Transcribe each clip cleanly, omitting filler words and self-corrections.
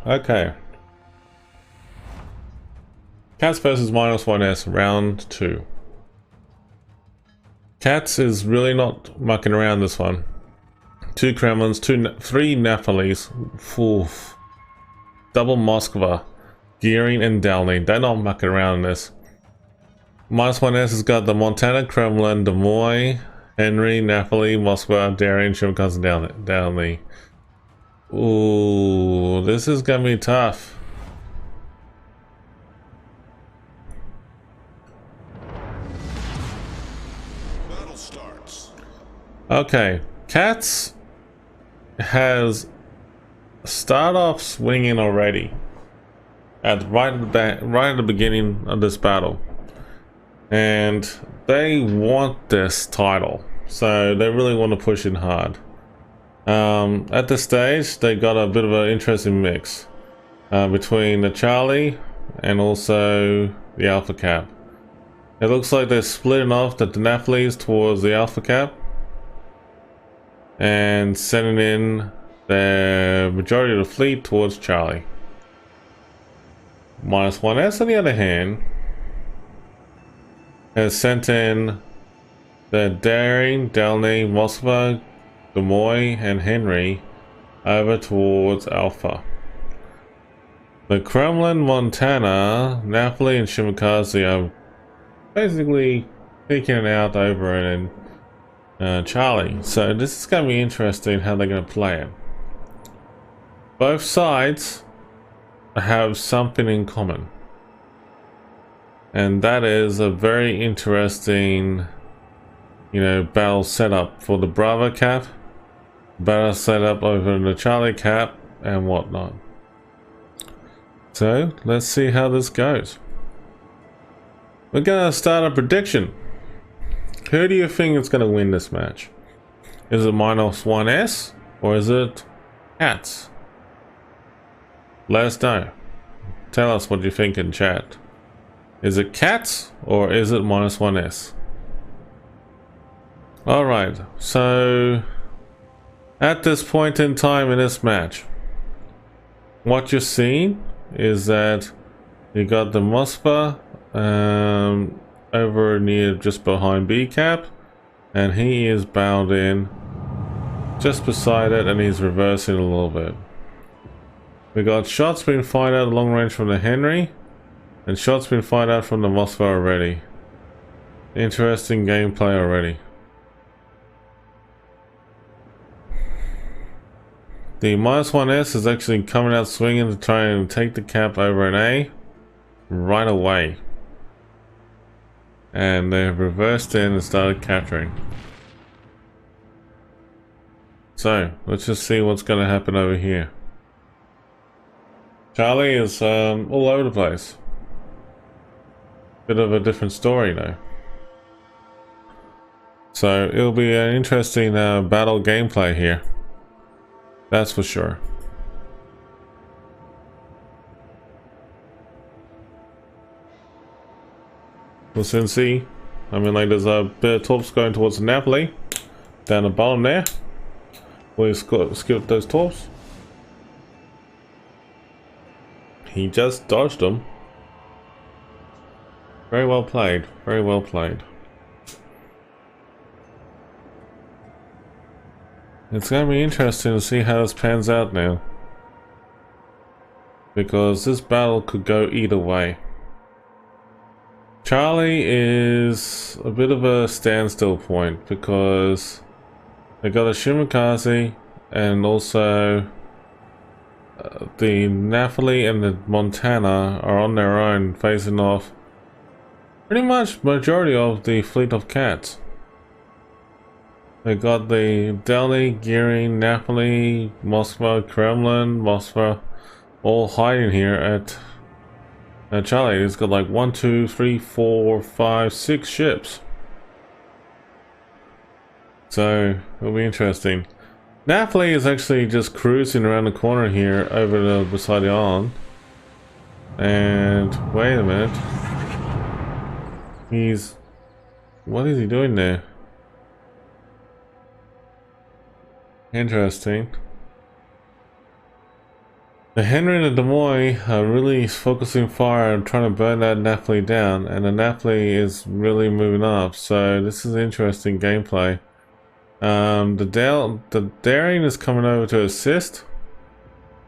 Okay. KOTS versus -1S, round 2. KOTS is really not mucking around this one. 2 Kremlins, 3 Nepalis, oof. Double Moskva, Gearing and Dalny. They're not mucking around in this. -1S has got the Montana, Kremlin, Des Moines, Henry, Napoli, Moskva, Darien, Shimkaz, and Dalny. Ooh, this is gonna be tough. Battle starts. Okay, KOTS has started off swinging already right at the beginning of this battle, and they want this title, so they really want to push it hard. At this stage, they got a bit of an interesting mix between the Charlie and also the Alpha Cap. It looks like they're splitting off the Napolis towards the Alpha Cap and sending in the majority of the fleet towards Charlie. -1S, on the other hand, has sent in the Daring, Dalny, Moskva, Des Moines, and Henry over towards Alpha. The Kremlin, Montana, Napoli, and Shimakaze are basically picking it out over in Charlie. So this is going to be interesting how they're going to play it. Both sides have something in common, and that is a very interesting, battle setup for the Bravo Cap, battle setup over the Charlie Cap, and whatnot. So let's see how this goes. We're gonna start a prediction. Who do you think is gonna win this match? Is it -1S or is it KOTS? Let us know. Tell us what you think in chat. Is it KOTS or is it -1S? Alright, so at this point in time in this match, what you're seeing is that you got the Moskva over near just behind B Cap, and he is bound in just beside it, and he's reversing a little bit. We got shots being fired out long range from the Henry, and shots being fired out from the Moskva already. Interesting gameplay already. The -1S is actually coming out swinging to try and take the cap over an A right away. And they've reversed in and started capturing. So, let's just see what's going to happen over here. Charlie is all over the place. Bit of a different story though. So, it'll be an interesting battle gameplay here. That's for sure. We'll soon see. I mean, like, there's a bit of torps going towards Napoli. Down the bottom there. We'll skip those torps. He just dodged them. Very well played. Very well played. It's going to be interesting to see how this pans out now, because this battle could go either way. Charlie is a bit of a standstill point because they got a Shimakaze, and also the Napoli and the Montana are on their own, facing off pretty much majority of the fleet of KOTS. They got the Delhi, Gearing, Napoli, Moskva, Kremlin, Moskva, all hiding here at Charlie. He's got like 1, 2, 3, 4, 5, 6 ships. So it'll be interesting. Napoli is actually just cruising around the corner here over beside the island. And wait a minute. What is he doing there? Interesting. The Henry and the Des Moines are really focusing fire and trying to burn that Napoli down, and the Napoli is really moving up, so this is interesting gameplay. The Daring is coming over to assist,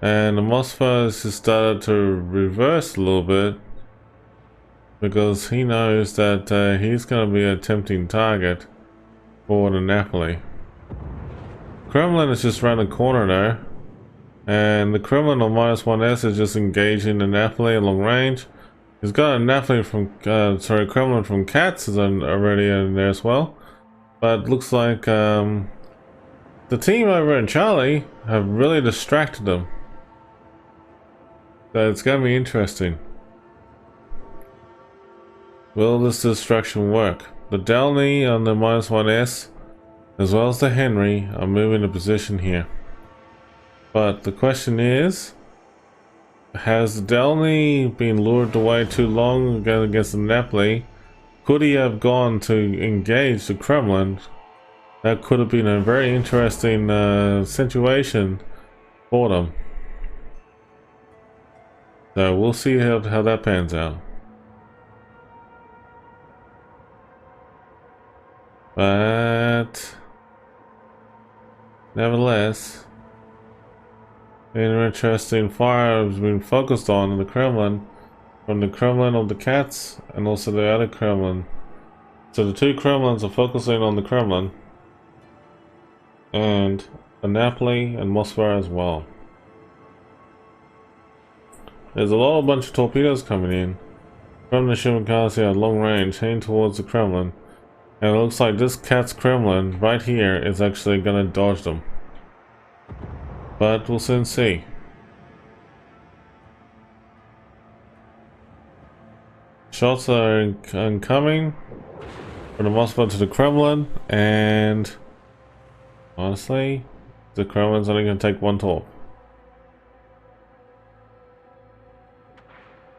and the Moskva has just started to reverse a little bit because he knows that he's going to be a tempting target for the Napoli. Kremlin is just around the corner there, and the Kremlin on -1S is just engaging the Napoli at long range. He's got a Napoli from, Kremlin from KOTS is already in there as well. But looks like the team over in Charlie have really distracted them. So it's going to be interesting. Will this distraction work? The Delny on the -1S as well as the Henry are moving to position here. But the question is, has the Delny been lured away too long against the Napoli? Could he have gone to engage the Kremlin? That could have been a very interesting situation for them. So we'll see how that pans out. But nevertheless, an interesting fire has been focused on in the Kremlin, from the Kremlin of the KOTS and also the other Kremlin. So the two Kremlins are focusing on the Kremlin and the Napoli and Moscow as well. There's a bunch of torpedoes coming in from the Shimakaze at long range heading towards the Kremlin, and it looks like this KOTS Kremlin right here is actually going to dodge them. But we'll soon see. Shots are incoming from the Moscow to the Kremlin, and honestly, the Kremlin's only going to take one torp.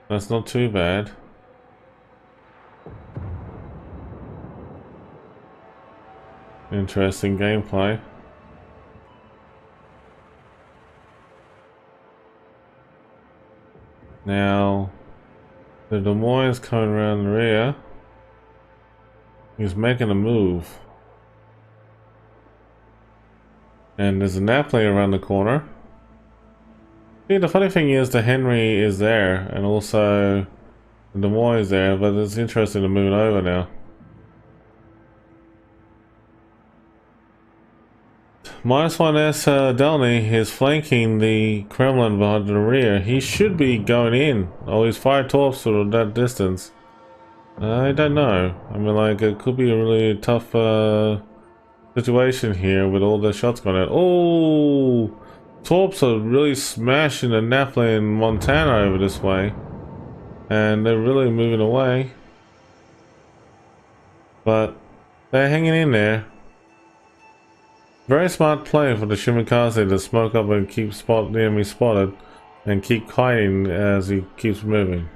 That's not too bad. Interesting gameplay. Now, the Des Moines coming around the rear. He's making a move. And there's a Napoli around the corner. See, the funny thing is the Henry is there, and also the Des Moines is there, but it's interesting to move it over now. -1S Delny is flanking the Kremlin behind the rear. He should be going in. Oh, he's 5 torps from that distance. I don't know. I mean, like, it could be a really tough situation here with all the shots going out. Oh! Torps are really smashing the Napoli and Montana over this way. And they're really moving away. But they're hanging in there. Very smart play for the Shimakaze to smoke up and keep the enemy spotted and keep hiding as he keeps moving.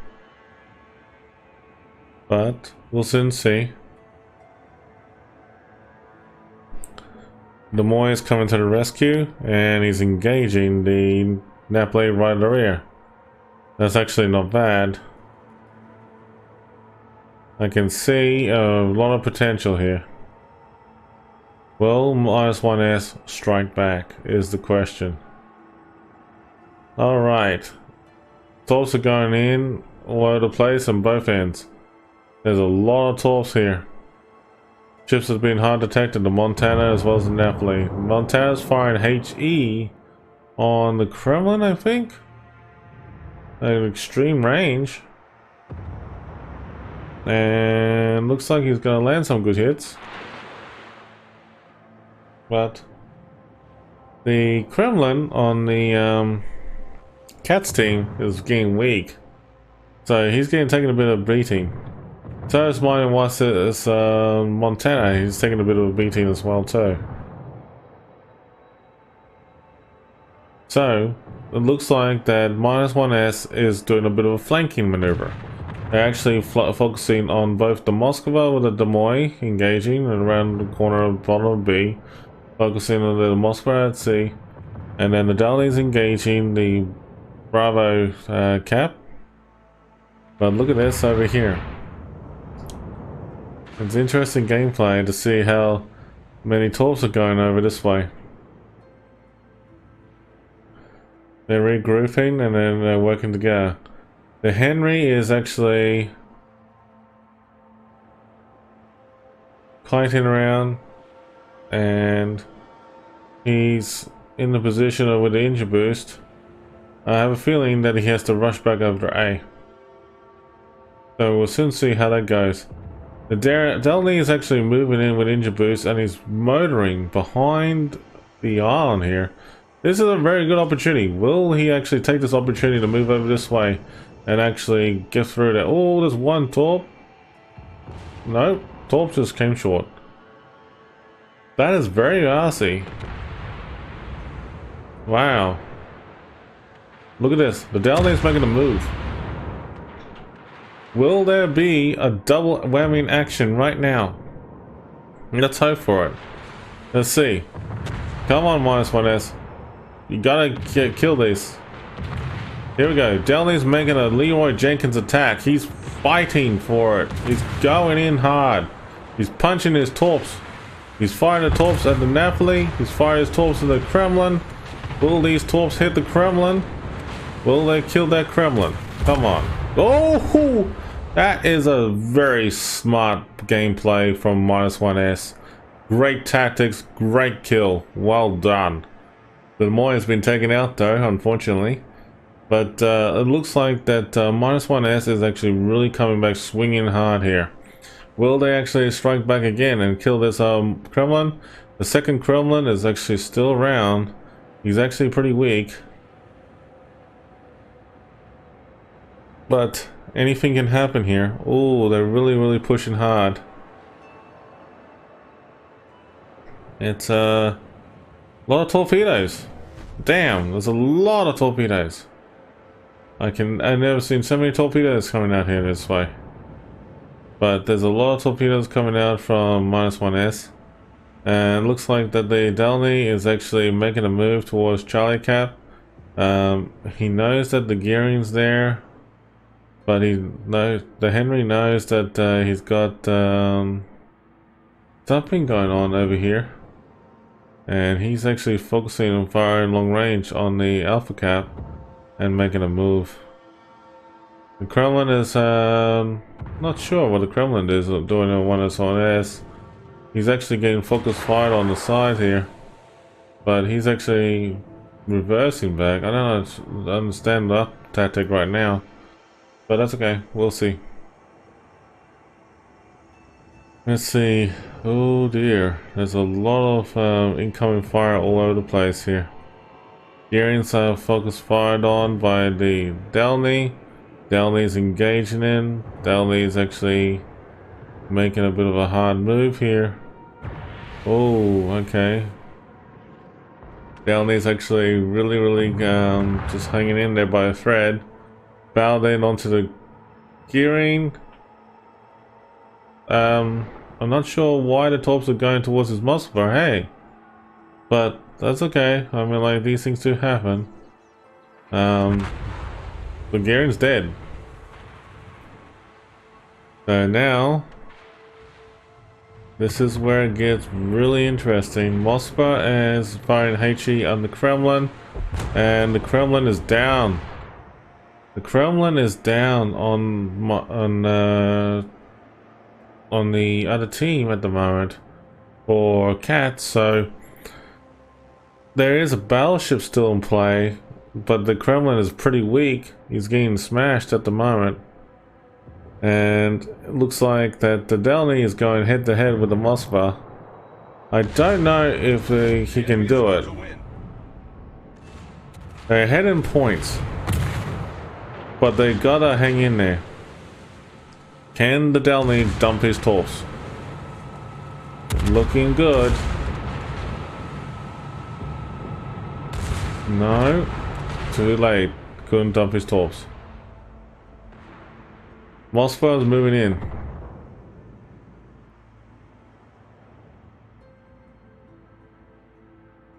But we'll soon see. Des Moines is coming to the rescue, and he's engaging the Napoli right in the rear. That's actually not bad. I can see a lot of potential here. Will -1S strike back is the question. Alright. Torps are going in all over the place on both ends. There's a lot of torps here. Ships have been hard detected, the Montana as well as the Napoli. Montana's firing HE on the Kremlin, I think? At extreme range. And looks like he's gonna land some good hits. But the Kremlin on the KOTS team is getting weak. So he's getting taken a bit of a beating. So is Montana, he's taking a bit of a beating as well too. So it looks like that -1S is doing a bit of a flanking maneuver. They're actually focusing on both the Moskva with the Des Moines engaging and around the corner of bottom of B, focusing on the Moskva at sea, and then the Delny's engaging the Bravo cap. But look at this over here. It's interesting gameplay to see how many torps are going over this way. They're regrouping and then they're working together. The Henry is actually kiting around and he's in the position of with the engine boost. I have a feeling that he has to rush back over to A. So we'll soon see how that goes. The Delny is actually moving in with engine boost and he's motoring behind the island here. This is a very good opportunity. Will he actually take this opportunity to move over this way and actually get through there? Oh, there's one torp. No, torp just came short. That is very arsey. Wow. Look at this. The Delny's making a move. Will there be a double whammy in action right now? Let's hope for it. Let's see. Come on, -1S. You gotta kill these. Here we go. Delny's making a Leroy Jenkins attack. He's fighting for it. He's going in hard. He's punching his torps. He's firing the torps at the Napoli. He's firing his torps at the Kremlin. Will these torps hit the Kremlin? Will they kill that Kremlin? Come on. Oh! That is a very smart gameplay from -1S. Great tactics, great kill. Well done. The Lemoyne has been taken out though, unfortunately. But it looks like that -1S is actually really coming back swinging hard here. Will they actually strike back again and kill this Kremlin? The second Kremlin is actually still around. He's actually pretty weak. But anything can happen here. Oh, they're really pushing hard. It's a lot of torpedoes. Damn, there's a lot of torpedoes. I've never seen so many torpedoes coming out here this way. But there's a lot of torpedoes coming out from -1S. And it looks like that the Delny is actually making a move towards Charlie Cap. He knows that the gearing's there. But the Henry knows that he's got something going on over here. And he's actually focusing on firing long range on the Alpha Cap and making a move. The Kremlin is not sure what the Kremlin is doing on -1S. He's actually getting focus fired on the side here. But he's actually reversing back. I don't understand that tactic right now. But that's okay, we'll see. Let's see. Oh dear, there's a lot of incoming fire all over the place here. Gearings are focus fired on by the Delny. Delny's engaging in. Delny's actually making a bit of a hard move here. Oh, okay. Delny's actually really just hanging in there by a thread. Bowed in onto the gearing. I'm not sure why the torps are going towards his muscle bar, hey. But that's okay. I mean, like, these things do happen. The gearing's dead. So now this is where it gets really interesting. Moskva is firing HE on the Kremlin, and the Kremlin is down. The Kremlin is down on the other team at the moment for KOTS, so there is a battleship still in play, but the Kremlin is pretty weak. He's getting smashed at the moment, and it looks like that the Delny is going head to head with the Moskva. I don't know if he can do it. They're ahead in points, but they gotta hang in there. Can the Delny dump his torps? Looking good. No. Too late. Couldn't dump his torps. Moskva is moving in.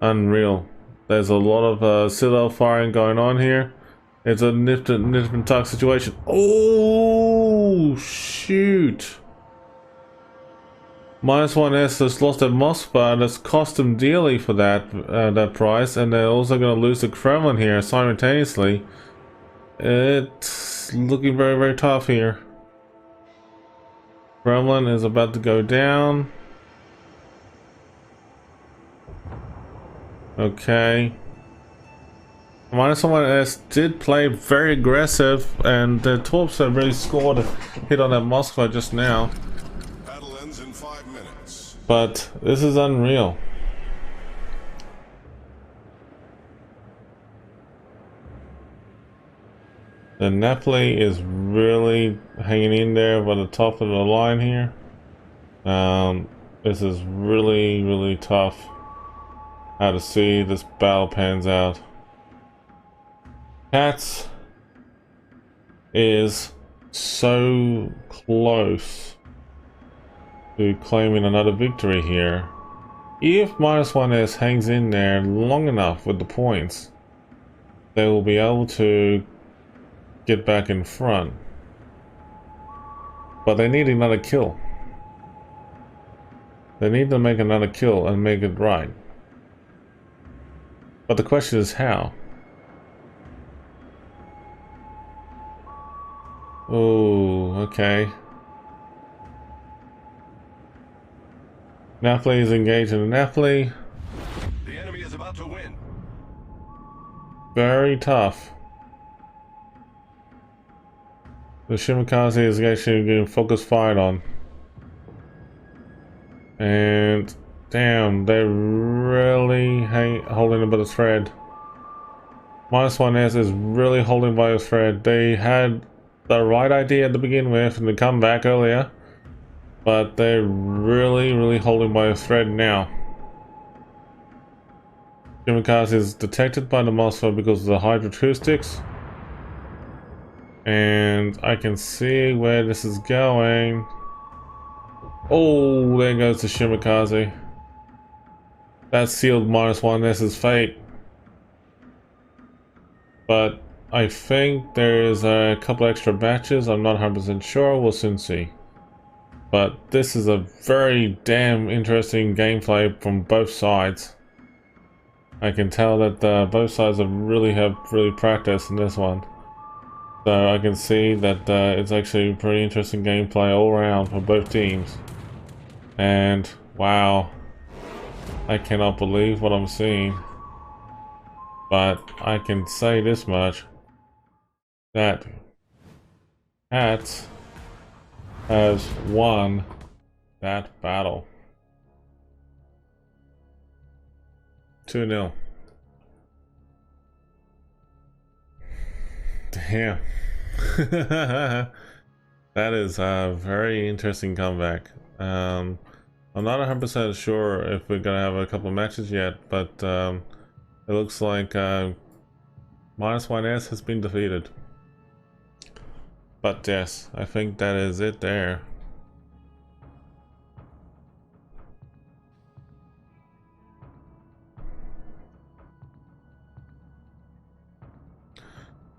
Unreal. There's a lot of citadel firing going on here. It's a nip and tuck situation. Oh shoot! -1S has lost their Moskva, and it's cost them dearly for that price, and they're also going to lose the Kremlin here simultaneously. It's looking very, very tough here. Kremlin is about to go down. Okay. -1S did play very aggressive, and the Torps have really scored a hit on that Moskva just now. Battle ends in 5 minutes. But this is unreal. The Napoli is really hanging in there by the top of the line here. This is really, really tough. How to see this battle pans out. KOTS is so close to claiming another victory here. If -1S hangs in there long enough with the points, they will be able to get back in front. But they need another kill. They need to make another kill and make it right. But the question is how? Oh, okay. Napoli is engaged in Napoli. The enemy is about to win. Very tough. The Shimakaze is actually getting focus fired on. And damn, they're really holding by the thread. -1S is really holding by a thread. They had the right idea at the begin with and to come back earlier, but they're really, really holding by a thread now. Shimakaze is detected by the Moskva because of the hydroacoustics, and I can see where this is going. Oh, there goes the Shimakaze. That sealed -1S's fate. But I think there's a couple extra batches. I'm not 100% sure. We'll soon see. But this is a very damn interesting gameplay from both sides. I can tell that both sides have really practiced in this one. So I can see that it's actually pretty interesting gameplay all around for both teams. And wow, I cannot believe what I'm seeing. But I can say this much, that KOTS has won that battle. 2-0. Damn. That is a very interesting comeback. I'm not 100% sure if we're gonna have a couple of matches yet, but it looks like -1S has been defeated. But yes, I think that is it there.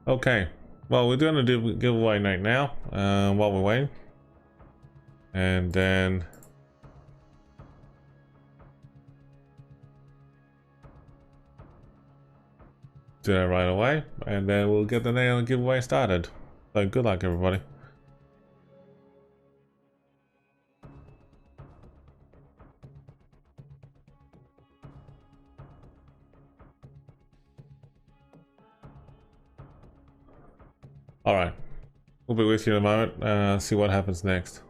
Okay, well, we're going to do giveaway night now while we're waiting. And then do that right away, and then we'll get the nail giveaway started. So good luck, everybody. All right, we'll be with you in a moment. See what happens next.